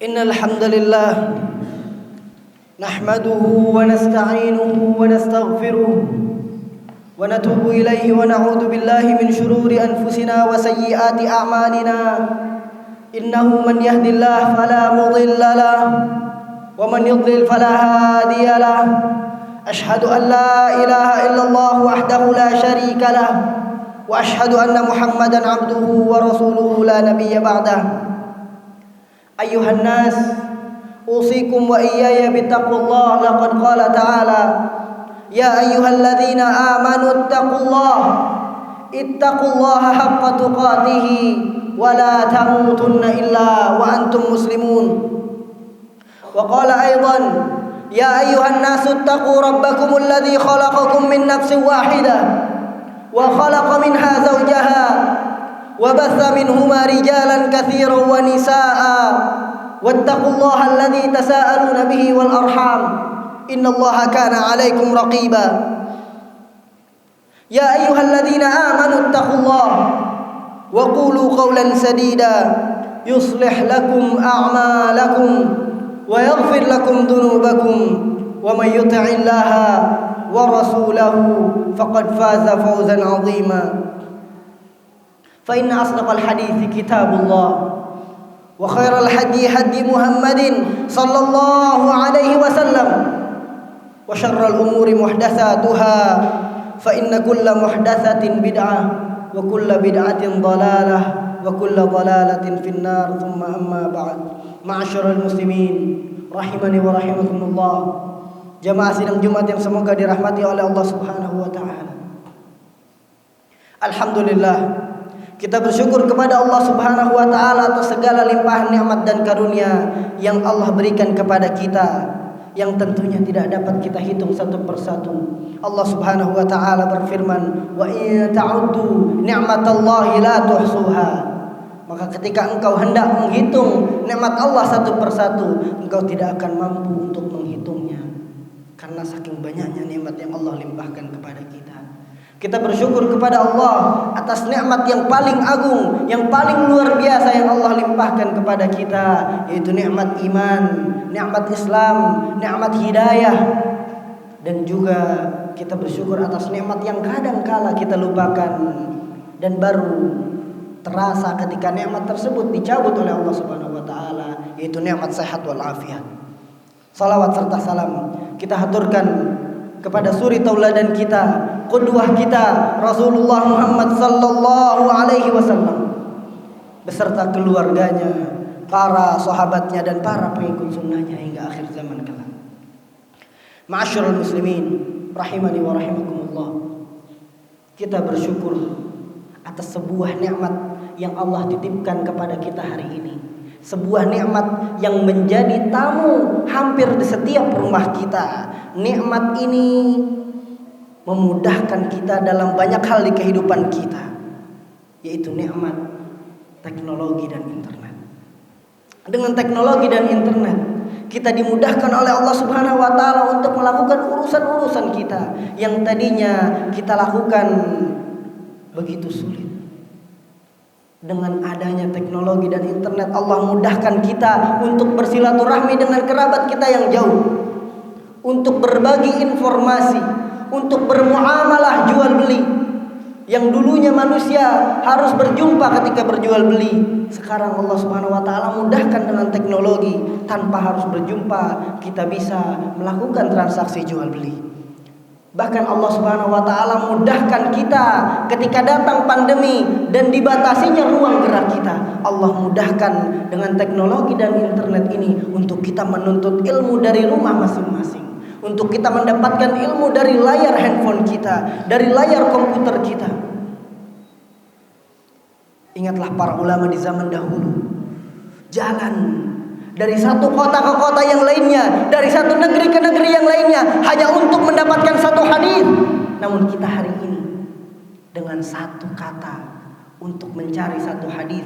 Innal hamdalillah nahmaduhu wa nasta'inuhu wa nastaghfiruh wa natubu ilayhi wa na'udzu billahi min shururi anfusina wa sayyiati a'malina innahu man yahdihillahu fala mudilla lahu wa man yudlil fala hadiya lahu ashhadu an la ilaha illallah wahdahu la syarika lahu wa ashhadu anna muhammadan abduhu wa rasuluhu la nabiyya ba'dahu. Ayuhan nas, usikum wa iyaya bittaqullah. Laqad qala ta'ala, ya ayyuhalladzina amanu ittaqullaha haqqa tuqatih wa la tamutunna illa wa antum muslimun. Wa qala aidan, ya ayyuhan nasu ittaqu rabbakumul ladzi khalaqakum min nafsin wahidah wa khalaqa minha zawjaha وبث منهما رجالا كثيرا ونساء واتقوا الله الذي تساءلون به والأرحام إن الله كان عليكم رقيبا. يا أيها الذين آمنوا اتقوا الله وقولوا قولا سديدا يصلح لكم أعمالكم ويغفر لكم ذنوبكم ومن يطع الله ورسوله فقد فاز فوزا عظيما. فإن أصدق الحديث كتاب الله وخير الهدي هدي محمد صلى الله عليه وسلم وشر الأمور محدثاتها فإن كل محدثة بدعة وكل بدعة ضلالة وكل ضلالة في النار. ثم أما بعد. معاشر المسلمين rahimani wa rahimakumullah, jamaah sidang Jumat yang semoga dirahmati oleh Allah Subhanahu wa taala. Alhamdulillah, kita bersyukur kepada Allah Subhanahu wa taala atas segala limpahan nikmat dan karunia yang Allah berikan kepada kita, yang tentunya tidak dapat kita hitung satu persatu. Allah Subhanahu wa taala berfirman, "Wa in ta'uddu ni'matallahi la tuhsuha." Maka ketika engkau hendak menghitung nikmat Allah satu persatu, engkau tidak akan mampu untuk menghitungnya, karena saking banyaknya nikmat yang Allah limpahkan kepada kita. Kita bersyukur kepada Allah atas nikmat yang paling agung, yang paling luar biasa yang Allah limpahkan kepada kita, yaitu nikmat iman, nikmat Islam, nikmat hidayah. Dan juga kita bersyukur atas nikmat yang kadang kala kita lupakan dan baru terasa ketika nikmat tersebut dicabut oleh Allah Subhanahu wa taala, yaitu nikmat sehat wal afiat. Salawat serta salam kita haturkan kepada suri tauladan kita, qudwah kita, Rasulullah Muhammad sallallahu alaihi wasallam beserta keluarganya, para sahabatnya dan para pengikut sunnahnya hingga akhir zaman kelak. Ma'asyiral muslimin rahimani wa rahimakumullah, kita bersyukur atas sebuah nikmat yang Allah titipkan kepada kita hari ini. Sebuah nikmat yang menjadi tamu hampir di setiap rumah kita. Nikmat ini memudahkan kita dalam banyak hal di kehidupan kita, yaitu nikmat teknologi dan internet. Dengan teknologi dan internet, kita dimudahkan oleh Allah Subhanahu wa taala untuk melakukan urusan-urusan kita yang tadinya kita lakukan begitu sulit. Dengan adanya teknologi dan internet, Allah mudahkan kita untuk bersilaturahmi dengan kerabat kita yang jauh, untuk berbagi informasi, untuk bermuamalah jual beli. Yang dulunya manusia harus berjumpa ketika berjual beli, sekarang Allah Subhanahu wa taala mudahkan dengan teknologi, tanpa harus berjumpa kita bisa melakukan transaksi jual beli. Bahkan Allah Subhanahu wa taala mudahkan kita ketika datang pandemi dan dibatasinya ruang gerak kita. Allah mudahkan dengan teknologi dan internet ini untuk kita menuntut ilmu dari rumah masing-masing, untuk kita mendapatkan ilmu dari layar handphone kita, dari layar komputer kita. Ingatlah para ulama di zaman dahulu, jalan dari satu kota ke kota yang lainnya, dari satu negeri ke negeri yang lainnya, hanya untuk mendapatkan satu hadis. Namun kita hari ini dengan satu kata untuk mencari satu hadis,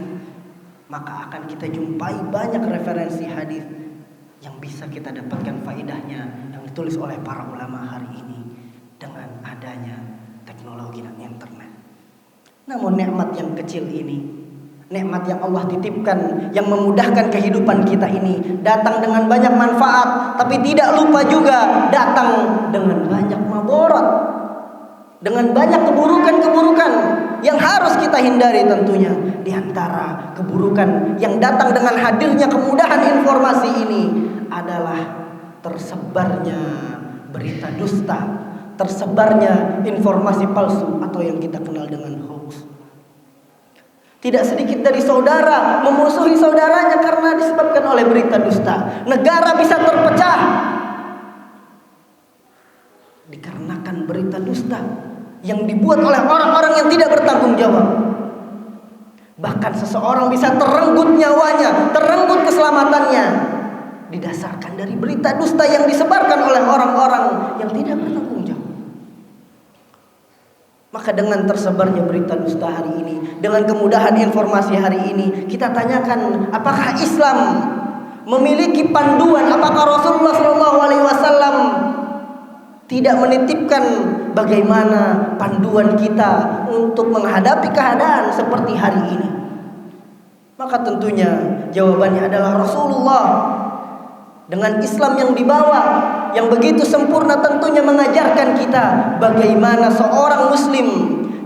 maka akan kita jumpai banyak referensi hadis yang bisa kita dapatkan faedahnya yang ditulis oleh para ulama hari ini dengan adanya teknologi dan internet. Namun nikmat yang kecil ini Nikmat yang Allah titipkan, yang memudahkan kehidupan kita ini, datang dengan banyak manfaat, tapi tidak lupa juga datang dengan banyak maborat, dengan banyak keburukan-keburukan yang harus kita hindari tentunya. Di antara keburukan yang datang dengan hadirnya kemudahan informasi ini adalah tersebarnya berita dusta, tersebarnya informasi palsu atau yang kita kenal dengan hoax. Tidak sedikit dari saudara memusuhi saudaranya karena disebabkan oleh berita dusta. Negara bisa terpecah dikarenakan berita dusta yang dibuat oleh orang-orang yang tidak bertanggung jawab. Bahkan seseorang bisa terenggut nyawanya, terenggut keselamatannya, didasarkan dari berita dusta yang disebarkan oleh orang-orang yang tidak bertanggung jawab. Maka dengan tersebarnya berita dusta hari ini, dengan kemudahan informasi hari ini, kita tanyakan, apakah Islam memiliki panduan? Apakah Rasulullah SAW tidak menitipkan bagaimana panduan kita untuk menghadapi keadaan seperti hari ini? Maka tentunya jawabannya adalah Rasulullah dengan Islam yang dibawa, yang begitu sempurna, tentunya mengajarkan kita bagaimana seorang muslim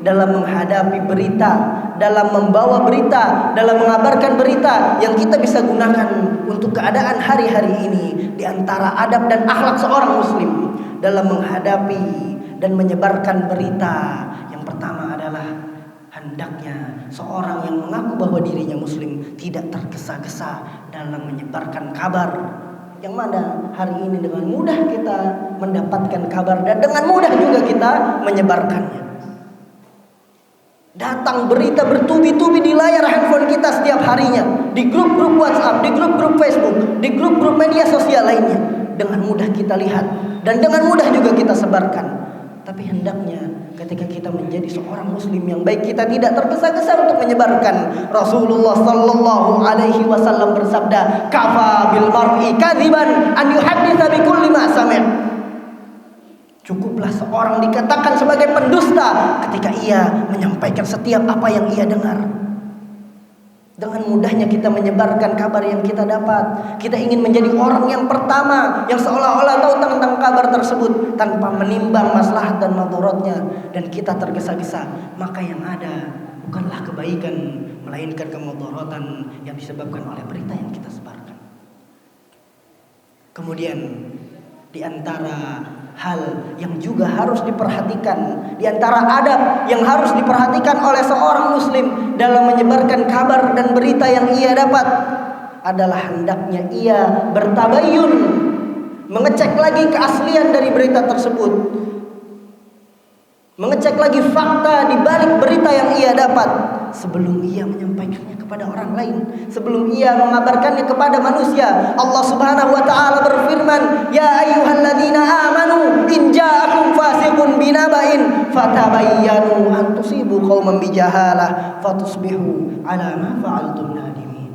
dalam menghadapi berita, dalam membawa berita, dalam mengabarkan berita yang kita bisa gunakan untuk keadaan hari-hari ini. Di antara adab dan akhlak seorang muslim dalam menghadapi dan menyebarkan berita, yang pertama adalah hendaknya seorang yang mengaku bahwa dirinya muslim tidak tergesa-gesa dalam menyebarkan kabar, yang mana hari ini dengan mudah kita mendapatkan kabar dan dengan mudah juga kita menyebarkannya. Datang berita bertubi-tubi di layar handphone kita setiap harinya, di grup-grup WhatsApp, di grup-grup Facebook, di grup-grup media sosial lainnya. Dengan mudah kita lihat dan dengan mudah juga kita sebarkan. Tapi hendaknya ketika kita menjadi seorang muslim yang baik, kita tidak tergesa-gesa untuk menyebarkan. Rasulullah sallallahu alaihi wasallam bersabda, "Kafa bil mar'i kadziban an yuhadditsa bi kulli ma sami'." Cukuplah seorang dikatakan sebagai pendusta ketika ia menyampaikan setiap apa yang ia dengar. Dengan mudahnya kita menyebarkan kabar yang kita dapat. Kita ingin menjadi orang yang pertama yang seolah-olah tahu tentang kabar tersebut tanpa menimbang maslahat dan madaratnya, dan kita tergesa-gesa. Maka yang ada bukanlah kebaikan, melainkan kemudaratan yang disebabkan oleh berita yang kita sebarkan. Kemudian di antara hal yang juga harus diperhatikan, di antara adab yang harus diperhatikan oleh seorang muslim dalam menyebarkan kabar dan berita yang ia dapat adalah hendaknya ia bertabayyun, mengecek lagi keaslian dari berita tersebut, mengecek lagi fakta di balik berita yang ia dapat sebelum ia menyampaikannya kepada orang lain, sebelum ia mengabarkannya kepada manusia. Allah Subhanahu wa taala berfirman, "Ya ayyuhalladzina amanu in ja'akum fasiqun binaba'in fatabayyanu an tusibu qauman bijahalah fatusbihu 'ala ma fa'altum nadimin."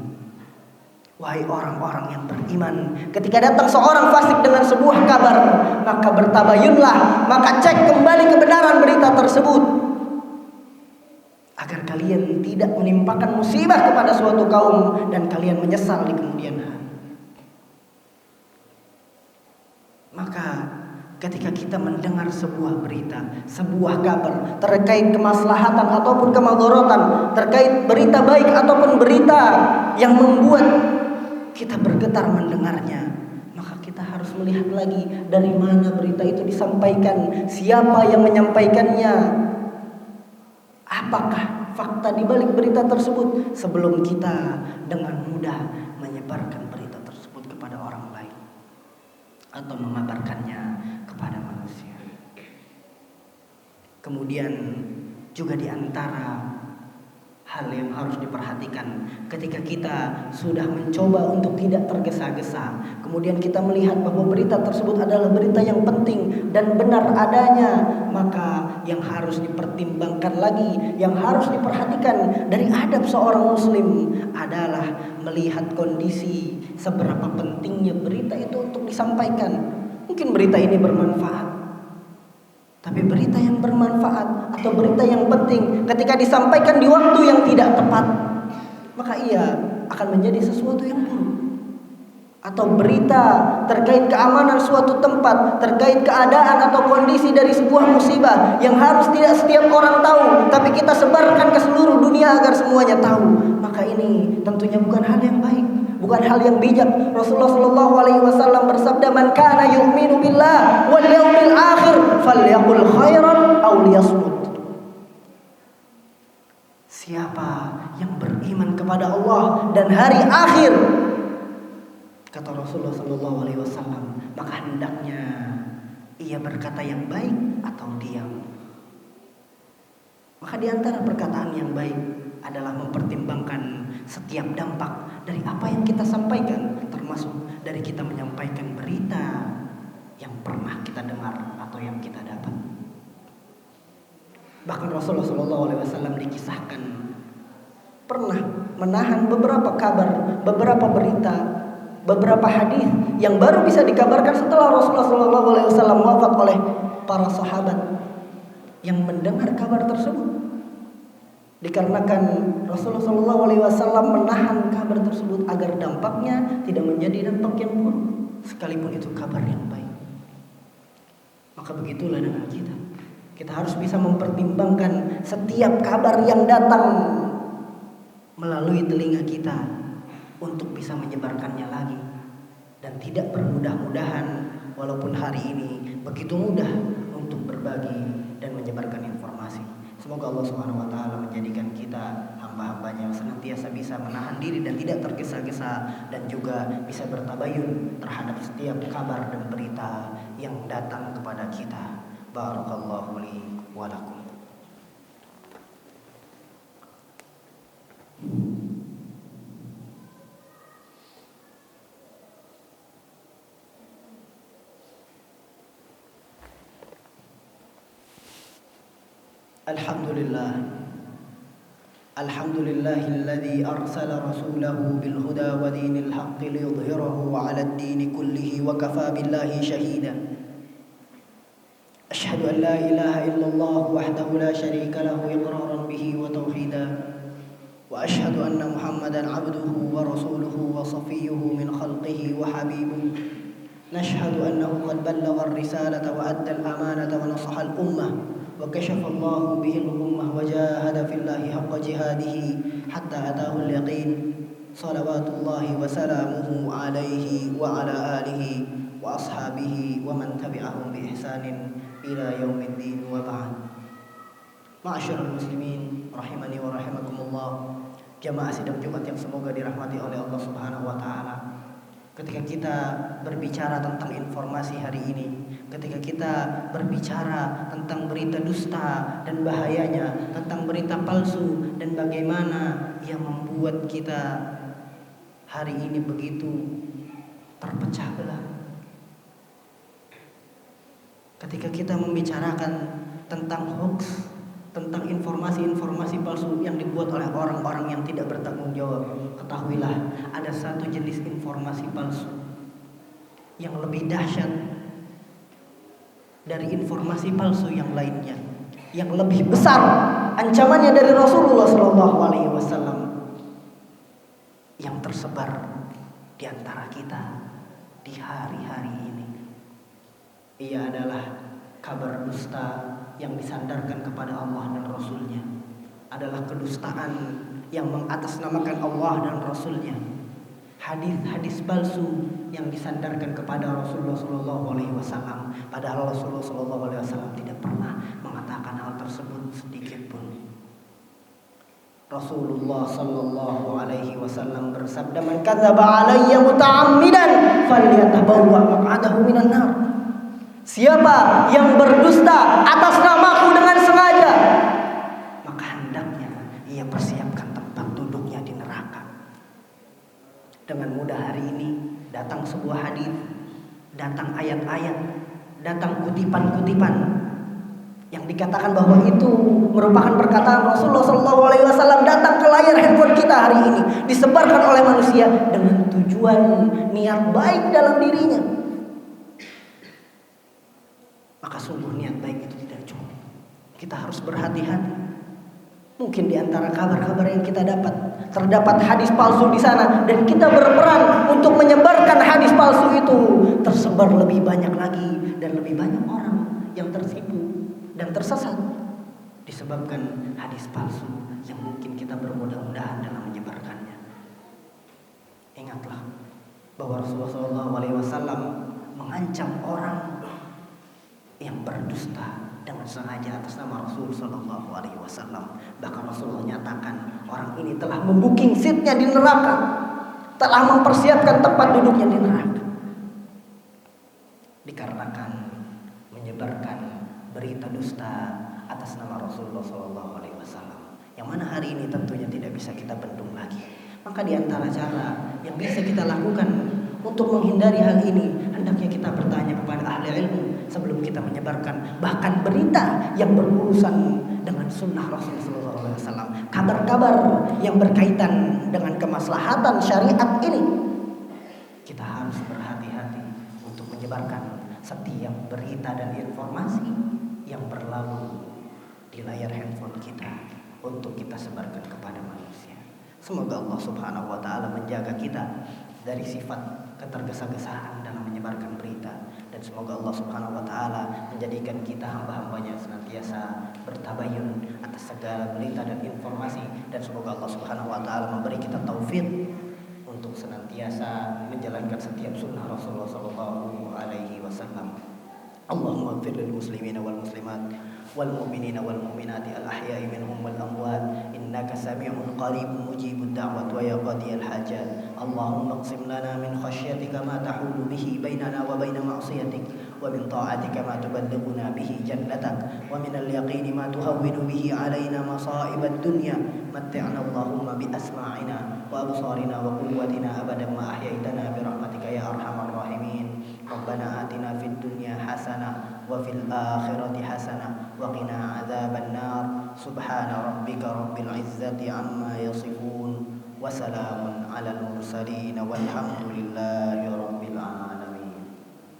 Wahai orang-orang yang beriman, ketika datang seorang fasik dengan sebuah kabar, maka bertabayyunlah, maka cek kembali kebenaran berita tersebut, agar kalian tidak menimpakan musibah kepada suatu kaum dan kalian menyesal di kemudian hari. Maka ketika kita mendengar sebuah berita, sebuah kabar terkait kemaslahatan ataupun kemadharatan, terkait berita baik ataupun berita yang membuat kita bergetar mendengarnya, maka kita harus melihat lagi dari mana berita itu disampaikan, siapa yang menyampaikannya, apakah fakta di balik berita tersebut, sebelum kita dengan mudah menyebarkan berita tersebut kepada orang lain atau mengabarkannya kepada manusia. Kemudian juga di antara hal yang harus diperhatikan ketika kita sudah mencoba untuk tidak tergesa-gesa, kemudian kita melihat bahwa berita tersebut adalah berita yang penting dan benar adanya, maka yang harus dipertimbangkan lagi, yang harus diperhatikan dari adab seorang muslim adalah melihat kondisi seberapa pentingnya berita itu untuk disampaikan. Mungkin berita ini bermanfaat, tapi berita yang bermanfaat atau berita yang penting ketika disampaikan di waktu yang tidak tepat, maka ia akan menjadi sesuatu yang buruk. Atau berita terkait keamanan suatu tempat, terkait keadaan atau kondisi dari sebuah musibah yang harus tidak setiap orang tahu, tapi kita sebarkan ke seluruh dunia agar semuanya tahu, maka ini tentunya bukan hal yang baik, bukan hal yang bijak. Rasulullah Shallallahu Alaihi Wasallam bersabda, "Man kana yu'minu billah wal yaumil akhir, falyaqul khairan aw liyasmut." Siapa yang beriman kepada Allah dan hari akhir, kata Rasulullah Sallallahu Alaihi Wasallam, maka hendaknya ia berkata yang baik atau diam. Maka di antara perkataan yang baik adalah mempertimbangkan setiap dampak dari apa yang kita sampaikan, termasuk dari kita menyampaikan berita yang pernah kita dengar atau yang kita dapat. Bahkan Rasulullah Sallallahu Alaihi Wasallam dikisahkan pernah menahan beberapa kabar, beberapa berita, beberapa hadis yang baru bisa dikabarkan setelah Rasulullah SAW wafat oleh para sahabat yang mendengar kabar tersebut. Dikarenakan Rasulullah SAW menahan kabar tersebut agar dampaknya tidak menjadi dampak yang buruk, sekalipun itu kabar yang baik. Maka begitulah dengan kita. Kita harus bisa mempertimbangkan setiap kabar yang datang melalui telinga kita untuk bisa menyebarkannya lagi, dan tidak bermudah-mudahan walaupun hari ini begitu mudah untuk berbagi dan menyebarkan informasi. Semoga Allah Subhanahu wa taala menjadikan kita hamba-hambanya yang senantiasa bisa menahan diri dan tidak tergesa-gesa, dan juga bisa bertabayun terhadap setiap kabar dan berita yang datang kepada kita. Barakallahu li wa lakum. Alhamdulillahilladzi arsala rasulahu bil huda wa dinil haqqi liyudhhirahu 'alad dini kullihi wa kafaa billahi shahida. Asyhadu an la ilaha illallah wahdahu la syarika lahu iqraran bihi wa tauhida. Wa asyhadu anna Muhammadan 'abduhu wa rasuluhu wa safiyyuhu min khalqihi wa habibuhu. Nashhadu annahu qad ballagha ar-risalata wa adda al-amanata wa nasaha al-ummah. وكشف الله به الغمة وجاهد في الله حق جهاده حتى أتاه اليقين صلوات الله وسلامه عليه وعلى آله وأصحابه ومن تبعهم بإحسان إلى يوم الدين وبعد. معاشر المسلمين rahimani wa rahimakumullah, jamaah sidang Jumat yang semoga dirahmati oleh Allah Subhanahu wa taala. Ketika kita berbicara tentang informasi hari ini, ketika kita berbicara tentang berita dusta dan bahayanya, tentang berita palsu dan bagaimana yang membuat kita hari ini begitu terpecah belah. Ketika kita membicarakan tentang hoax, tentang informasi-informasi palsu yang dibuat oleh orang-orang yang tidak bertanggung jawab, ketahuilah ada satu jenis informasi palsu yang lebih dahsyat dari informasi palsu yang lainnya, yang lebih besar ancamannya dari Rasulullah SAW, yang tersebar di antara kita di hari-hari ini. Ia adalah kabar dusta yang disandarkan kepada Allah dan Rasulnya, adalah kedustaan yang mengatasnamakan Allah dan Rasulnya, hadis-hadis palsu yang disandarkan kepada Rasulullah SAW, padahal Rasulullah SAW tidak pernah mengatakan hal tersebut sedikit pun. Rasulullah SAW bersabda, "Man kadzaba alayya muta'ammidan falyatabawwa maq'adahu minan nar." Siapa yang berdusta atas namaku dengan sengaja, maka hendaknya ia persiapkan tempat duduknya di neraka. Dengan mudah hari ini datang sebuah hadis, datang ayat-ayat, datang kutipan-kutipan yang dikatakan bahwa itu merupakan perkataan Rasulullah SAW, datang ke layar handphone kita hari ini, disebarkan oleh manusia dengan tujuan niat baik dalam dirinya. Maka sungguh niat baik itu tidak cukup. Kita harus berhati-hati. Mungkin di antara kabar-kabar yang kita dapat terdapat hadis palsu di sana, dan kita berperan untuk menyebarkan hadis palsu itu, tersebar lebih banyak lagi, dan lebih banyak orang yang tertipu dan tersesat disebabkan hadis palsu yang mungkin kita bermudah-mudahan dalam menyebarkannya. Ingatlah bahwa Rasulullah SAW mengancam orang yang berdusta dengan sengaja atas nama Rasul Sallallahu Alaihi Wasallam. Bahkan Rasulullah nyatakan orang ini telah membuking seatnya di neraka, telah mempersiapkan tempat duduknya di neraka, dikarenakan menyebarkan berita dusta atas nama Rasulullah Sallallahu Alaihi Wasallam, yang mana hari ini tentunya tidak bisa kita bendung lagi. Maka di antara cara yang bisa kita lakukan untuk menghindari hal ini, hendaknya kita bertanya kepada ahli ilmu sebelum kita menyebarkan bahkan berita yang berurusan dengan sunnah Rasulullah SAW, kabar-kabar yang berkaitan dengan kemaslahatan syariat ini. Kita harus berhati-hati untuk menyebarkan setiap berita dan informasi yang berlalu di layar handphone kita untuk kita sebarkan kepada manusia. Semoga Allah Subhanahu wa Ta'ala menjaga kita dari sifat ketergesa-gesaan dalam menyebarkan berita, dan semoga Allah Subhanahu wa Ta'ala menjadikan kita hamba-hambanya senantiasa bertabayun atas segala berita dan informasi, dan semoga Allah Subhanahu wa Ta'ala memberi kita taufik untuk senantiasa menjalankan setiap sunnah Rasulullah sallallahu alaihi wasallam. Allahumma ighfir lil muslimina wal muslimat wal mu'minina wal mu'minati al ahya'i minhum wal amwat innaka sami'un qaribun mujibud da'wat wa ya qadiyal hajat. Allahumma qsim lana min khasyatika ma tahulu bihi bainana wa baina ma'siyatik, wa min ta'atika ma tuballighuna bihi jannatak, wa min al yaqini ma tuhawwinu bihi alaina masa'ibad dunya. Matti'na Allahumma bi asma'ina wa absarina wa quwwatina abadan ma ahyaitana bi rahmatika ya arhamar rahimin. Rabbana atina fid dunya hasanah wa fil akhirati hasanah wa qina adzaban nar. Subhana rabbika rabbil izzati amma yasifun wa salamun alal mursalin walhamdulillahi rabbil alamin.